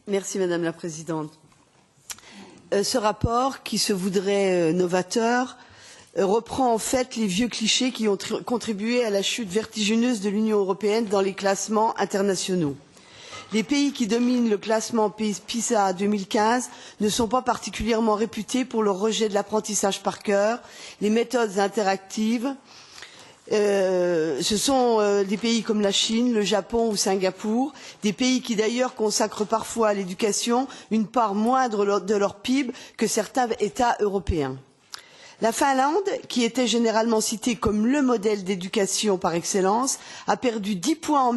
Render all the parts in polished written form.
Merci Madame la Présidente. Ce rapport, qui se voudrait novateur, reprend en fait les vieux clichés qui ont contribué à la chute vertigineuse de l'Union européenne dans les classements internationaux. Les pays qui dominent le classement PISA 2015 ne sont pas particulièrement réputés pour leur rejet de l'apprentissage par cœur, les méthodes interactives. Ce sont des pays comme la Chine, le Japon ou Singapour, des pays qui d'ailleurs consacrent parfois à l'éducation une part moindre de leur PIB que certains États européens. La Finlande, qui était généralement citée comme le modèle d'éducation par excellence, a perdu 10 points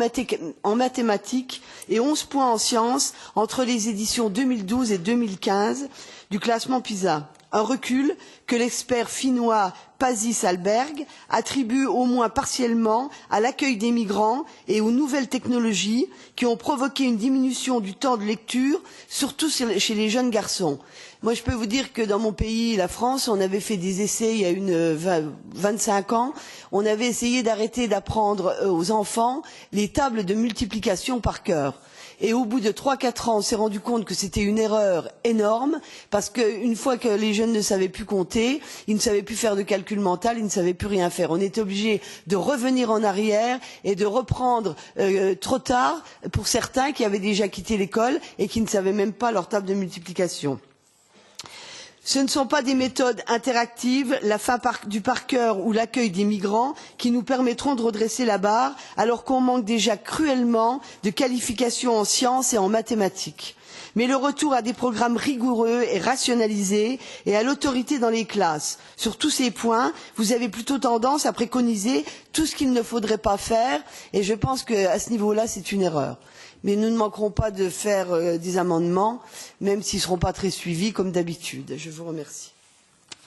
en mathématiques et 11 points en sciences entre les éditions 2012 et 2015 du classement PISA. Un recul que l'expert finnois Pasi Sahlberg attribue au moins partiellement à l'accueil des migrants et aux nouvelles technologies qui ont provoqué une diminution du temps de lecture, surtout chez les jeunes garçons. Moi, je peux vous dire que dans mon pays, la France, on avait fait des essais il y a 25 ans. On avait essayé d'arrêter d'apprendre aux enfants les tables de multiplication par cœur. Et au bout de 3-4 ans, on s'est rendu compte que c'était une erreur énorme, parce qu'une fois que les jeunes ne savaient plus compter, ils ne savaient plus faire de calcul mental, ils ne savaient plus rien faire. On était obligé de revenir en arrière et de reprendre trop tard pour certains qui avaient déjà quitté l'école et qui ne savaient même pas leur table de multiplication. Ce ne sont pas des méthodes interactives, la fin du par cœur ou l'accueil des migrants qui nous permettront de redresser la barre alors qu'on manque déjà cruellement de qualifications en sciences et en mathématiques. Mais le retour à des programmes rigoureux et rationalisés et à l'autorité dans les classes. Sur tous ces points, vous avez plutôt tendance à préconiser tout ce qu'il ne faudrait pas faire et je pense qu'à ce niveau-là, c'est une erreur. Mais nous ne manquerons pas de faire des amendements, même s'ils ne seront pas très suivis comme d'habitude. Je vous remercie.